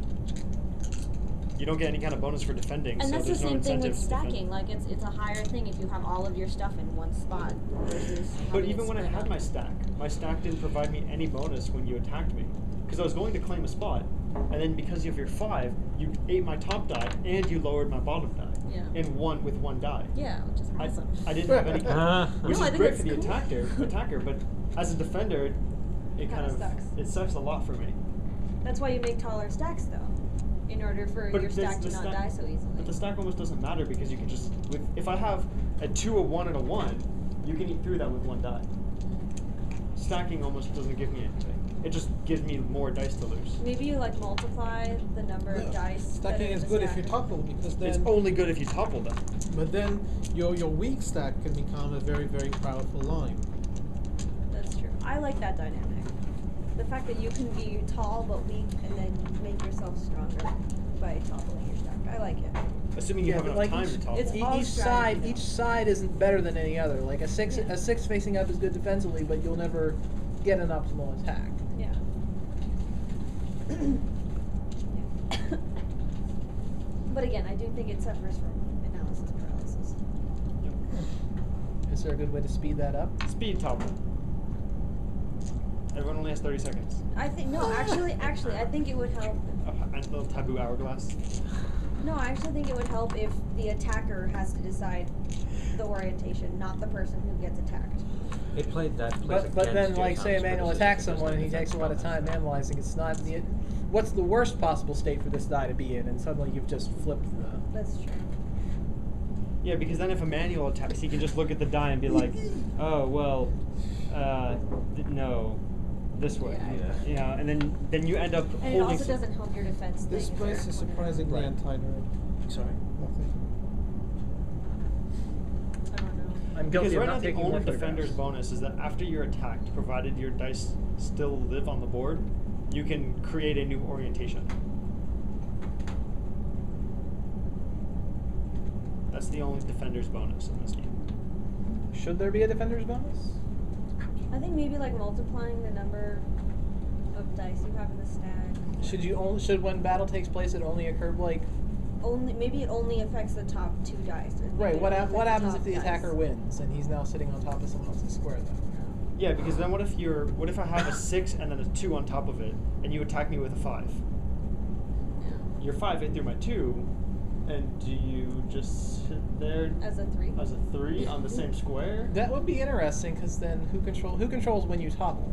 You don't get any kind of bonus for defending, And so that's the there's no same thing incentive with to defend. stacking. Like it's a higher thing if you have all of your stuff in one spot versus. But having even it when I split had up. my stack didn't provide me any bonus when you attacked me. Because I was going to claim a spot, and then because of your 5, you ate my top die, and you lowered my bottom die. Yeah. With one die. Yeah, which is awesome. I didn't have any... which No, I is think great for that's the cool. attacker, but as a defender, it Kinda kind of... sucks. It sucks a lot for me. That's why you make taller stacks though, in order for your stack to not die so easily. But the stack almost doesn't matter, because you can just... if I have a 2, a 1, and a 1, you can eat through that with one die. Stacking almost doesn't give me anything. It just gives me more dice to lose. Maybe you like multiply the number of dice. that Stacking are in is the good if stack. you topple, because then. It's only good if you topple them. But then your weak stack can become a very, very powerful line. That's true. I like that dynamic. The fact that you can be tall but weak and then make yourself stronger by toppling your stack. I like it. Assuming you have but enough like time to topple. it's all strategy, each though. side isn't better than any other. Like a 6 Yeah. a 6 facing up is good defensively, but you'll never get an optimal attack. Yeah. But again, I do think it suffers from analysis paralysis. Is there a good way to speed that up? Speed topple. Everyone only has 30 seconds. I think no, actually, I think it would help. A little taboo hourglass. No, I actually think it would help if the attacker has to decide the orientation, not the person who gets attacked. It plays But then, against like, Yotam's say Emmanuel purposes attacks because someone and he the takes a lot of defense time analyzing. It's not the. What's the worst possible state for this die to be in? And suddenly you've just flipped the. That's true. Yeah, because then if Emmanuel attacks, he can just look at the die and be like, oh, well, no, this way. Yeah. You know, and then you end up And it holding... also doesn't help your defense. This thing if place you're is at one end. surprisingly Right. anti-nerd. Sorry. Nothing. I don't know. I'm guilty Because of right now not the taking only more defender's photographs. bonus is that after you're attacked, provided your dice still live on the board, you can create a new orientation. That's the only defender's bonus in this game. Should there be a defender's bonus? I think maybe like multiplying the number of dice you have in the stack. Should when battle takes place it only occur like Maybe it only affects the top 2 dice. Or right? maybe What it only what affects happens if top the dice. attacker wins and he's now sitting on top of someone else's square then? Yeah, because then what if I have a 6 and then a 2 on top of it, and you attack me with a 5? Your 5 hit through my 2, and do you just sit there As a 3. as a 3 on the same square? That would be interesting because then who controls when you topple?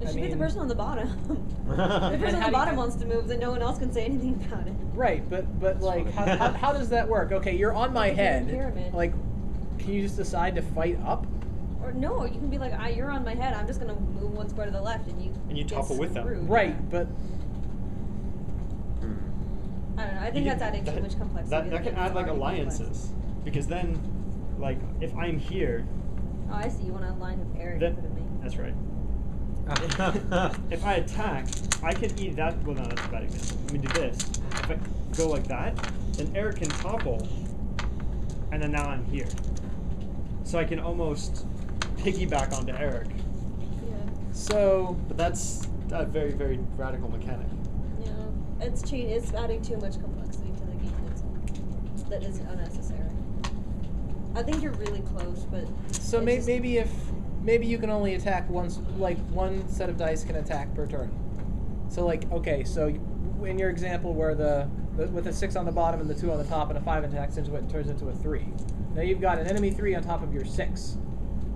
It I should be the mean- person on the bottom. If the person how on do the you- bottom wants to move, then no one else can say anything about it. Right, but like how does that work? Okay, you're on my Like if you're in head. pyramid. Like, can you just decide to fight up? Or no, you can be like, you're on my head. I'm just gonna move one square to the left, and you. And you get topple with them. screwed. Right, but I don't know. I think You that's can- adding too much complexity. That can It's add like already alliances, because then, like, if I'm here, complex. Oh, I see. You want to align with Eric then instead of me. that's right. If I attack, I can eat that. Well, no, that's a bad example. Let me do this. If I go like that, then Eric can topple, and then now I'm here. So I can almost piggyback onto Eric. Yeah. So, But that's a very, very radical mechanic. Yeah. It's adding too much complexity to the game itself. That is unnecessary. I think you're really close, but so it's just- maybe you can only attack once. Like one set of dice can attack per turn. So like okay, so in your example where the with a 6 on the bottom and the 2 on the top and a 5 attacks into it and turns into a 3. Now you've got an enemy 3 on top of your 6.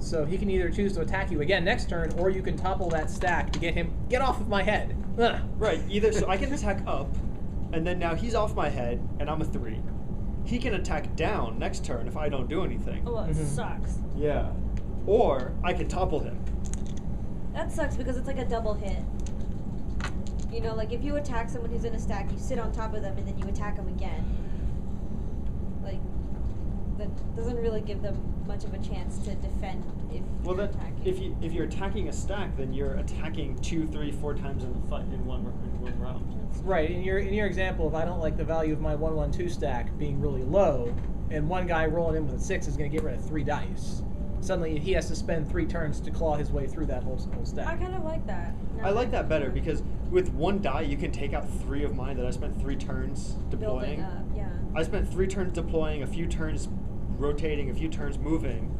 So he can either choose to attack you again next turn, or you can topple that stack to get off of my head. Ugh. Right, either so I can attack up, and then now he's off my head, and I'm a 3. He can attack down next turn if I don't do anything. Oh, well, it sucks. Yeah. Or I can topple him. That sucks because it's like a double hit. You know, like if you attack someone who's in a stack, you sit on top of them and then you attack them again. Like, that doesn't really give them much of a chance to defend if Well, you're then, attacking. if you're attacking a stack, then you're attacking 2, 3, 4 times in the fight in one round. Right, in your example, if I don't like the value of my 1/1/2 stack being really low, and one guy rolling in with a 6 is going to get rid of 3 dice, suddenly he has to spend 3 turns to claw his way through that whole stack. I kind of like that. I like that better because with 1 die you can take out 3 of mine that I spent 3 turns deploying. Building up, yeah. I spent 3 turns deploying, a few turns rotating, a few turns moving,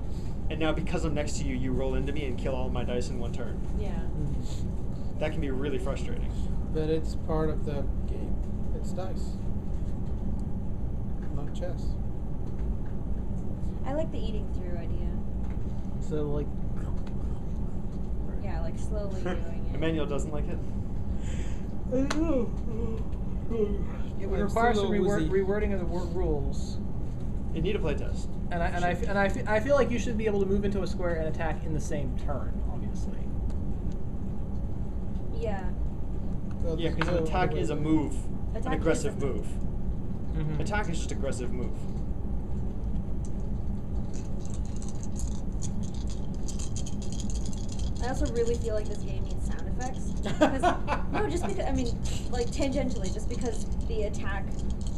and now because I'm next to you, you roll into me and kill all of my dice in 1 turn. Yeah. That can be really frustrating. But it's part of the game. It's dice, not chess. I like the eating through idea. So, like, Yeah, like slowly doing it. Emmanuel doesn't like it? it would I'm require still some a woozy. rewording of the rules. You need a playtest. And I feel like you should be able to move into a square and attack in the same turn, obviously. Yeah. Well, Yeah, because there's an no attack other is a way. move, Attack an aggressive is a move. Mm-hmm. Attack is just aggressive move. I also really feel like this game needs sound effects. Because, no, just because, I mean, like tangentially, just because the attack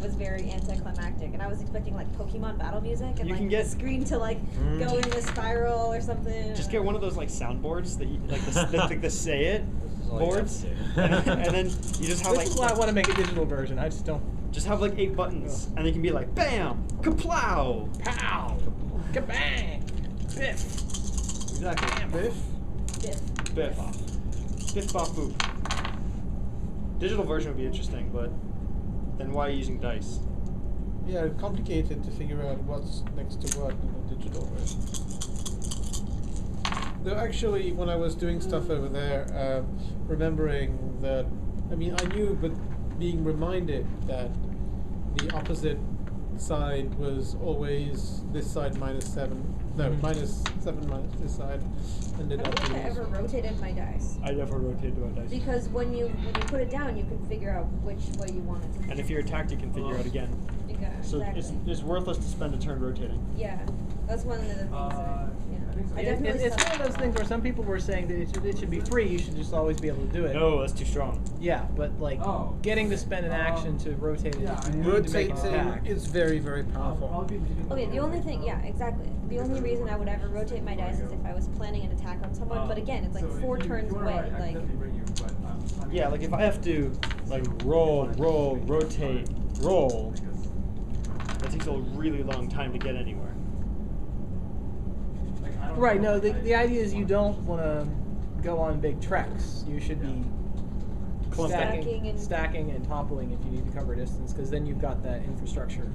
was very anticlimactic, and I was expecting like Pokemon battle music and You like can get- the screen to like go in a spiral or something. Just get one of those like soundboards that you, like the say it all you have boards, to do. and then you just have This like is why I want to make a digital version. I just don't. just have like 8 buttons, and they can be like bam, kaplow, Pow! Kabang! Biff! exactly, Biff? Biff. biff, biff, bop, boop. Digital version would be interesting, but then why are you using dice? Yeah, it's complicated to figure out what's next to what in a digital version. Though actually, when I was doing stuff over there, remembering that, I mean, I knew, but being reminded that the opposite side was always this side -7. No, -7 minus this side. I Ended don't up think I being ever rotated my dice. I never rotated my dice. Because when you put it down, you can figure out which way you want it to be. And if you're attacked, you can figure out again. Yeah, So exactly. it's worthless to spend a turn rotating. Yeah, that's one of the things that I It's definitely one saw of those things where some people were saying that it should be free. You should just always be able to do it. No, that's too strong. Yeah, but like Oh. getting to spend an action to rotate it, yeah, you need to make rotating it attack. is very, very powerful. Okay, the only thing, yeah, exactly. The only reason I would ever rotate my dice is if I was planning an attack on someone. But again, it's like 4 turns away. Like, Yeah, like if I have to like roll, rotate, roll, that takes a really long time to get anywhere. Right. No, the idea is you don't want to go on big treks. You should be Clumping. stacking and toppling if you need to cover distance, because then you've got that infrastructure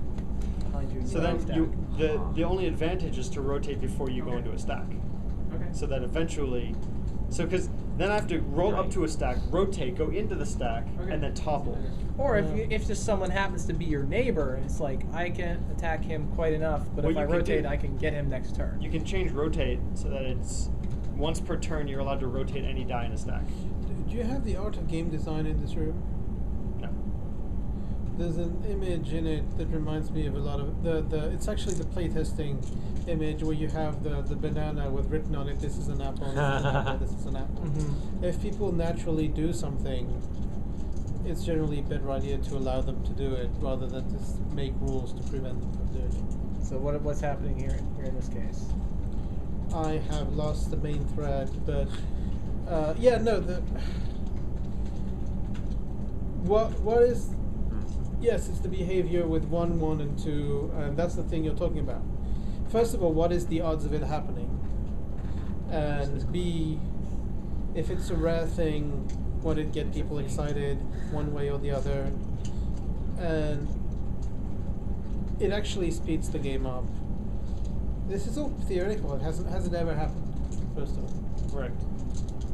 behind you. And So you then can stack. the only advantage is to rotate before you go into a stack. Okay. So that eventually, because then I have to roll up to a stack, rotate, go into the stack, and then topple. Or if just someone happens to be your neighbor, it's like I can't attack him quite enough, but What if I you can rotate, do- I can get him next turn. You can change rotate so that it's once per turn you're allowed to rotate any die in a stack. Do you have the art of game design in this room? No. There's an image in it that reminds me of a lot of the it's actually the playtesting image where you have the banana with written on it, this is an apple, this is an apple, this is an apple. Mhm. If people naturally do something, it's generally a better idea to allow them to do it rather than just make rules to prevent them from doing it. So what's happening here in this case? I have lost the main thread, but yeah, no. What is? Yes, it's the behavior with 1, 1, and 2, and that's the thing you're talking about. First of all, what is the odds of it happening? And B, if it's a rare thing, would it get people excited one way or the other? And it actually speeds the game up. This is all theoretical. It hasn't ever happened. First of all, Correct.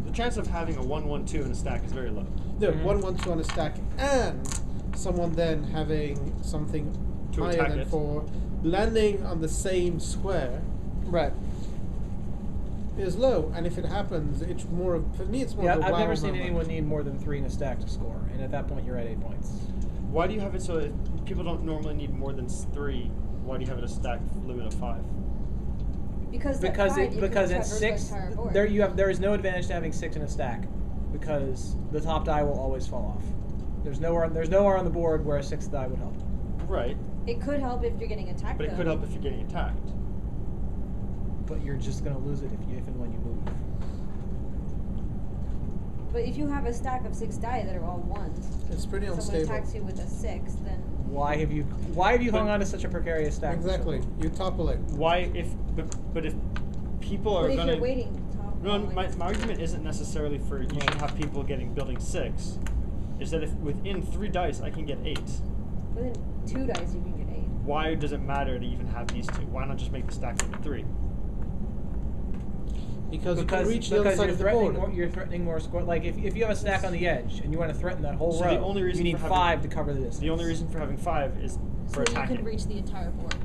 The chance of having a 1, 1, 2 in a stack is very low. no, 1, 1, 2 on a stack, and someone then having something To higher attack than it. 4, landing on the same square Right. is low. And if it happens, it's more of, for me, it's more Yeah, of a I've wow never seen moment. anyone need more than 3 in a stack to score, and at that point you're at 8 points. Why do you have it so that people don't normally need more than 3? Why do you have it a stack limit of 5? Because at Because 5, it you because can at traverse 6 the entire board. there is no advantage to having 6 in a stack because the top die will always fall off. There's nowhere on the board where a 6th die would help. Right, It could help if you're getting attacked. but it though. could help if you're getting attacked. But you're just gonna lose it if and when you move. But if you have a stack of 6 die that are all 1s, It's pretty someone unstable. attacks you with a 6, then Why have you hung on to such a precarious stack? for so Exactly. long? You topple it. Why, but if people are but if gonna... you're waiting to top No, like, my argument isn't necessarily for you should have people getting building 6. Is that if within 3 dice I can get 8, within 2 dice you can get 8. why does it matter to even have these 2? Why not just make the stack limit 3? Because you can reach the other because side you're of the threatening board. more, you're threatening more score. Like if you have a stack on the edge and you want to threaten that whole So row, the only reason you need for having- 5 to cover the distance. The only reason for having 5 is for So you attacking. can reach the entire board.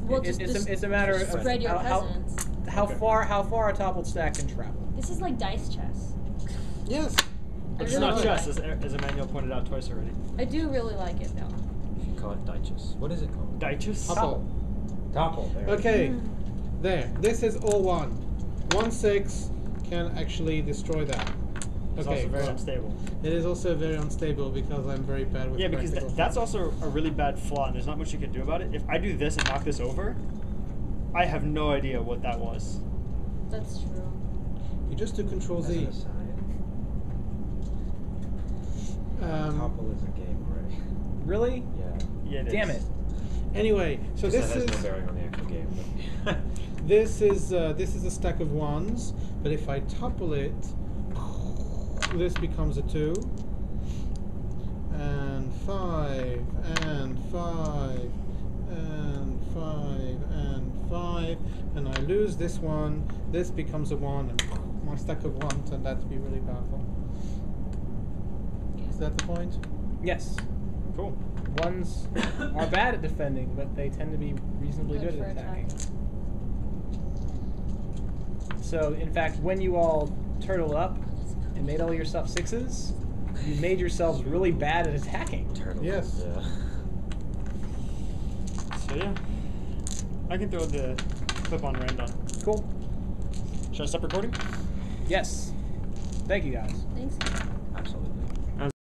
Well, it's a matter of spread your peasants. how Okay. far a toppled stack can travel. This is like dice chess. Yes. But it's really not like chess, it. as Emmanuel pointed out twice already. I do really like it though. You should call it Digest. What is it called? Digest? Topple. Topple. There. Okay. There. This is all 1. 1, 6 can actually destroy that. It's Okay. also very well, unstable. It is also very unstable because I'm very bad with Yeah, because practical that's also a really bad flaw, and there's not much you can do about it. If I do this and knock this over, I have no idea what that was. That's true. You just do Control As Z. an aside, Topple is a game already. Really? Yeah. Yeah, it Damn is. it. Anyway, so Guess this that is has no bearing on the actual game. But this is a stack of 1s, but if I topple it, this becomes a 2, and 5, and 5, and 5, and 5, and I lose this one. This becomes a 1, and my stack of 1 turned out to be really powerful. Is that the point? Yes. Cool. Ones are bad at defending, but they tend to be reasonably Good good for at attacking. attacking. So, in fact, when you all turtled up and made all your stuff 6s, you made yourselves really bad at attacking. Turtle. Yes. Yeah. So yeah, I can throw the clip on random. Cool. Should I stop recording? Yes. Thank you, guys. Thanks. Absolutely.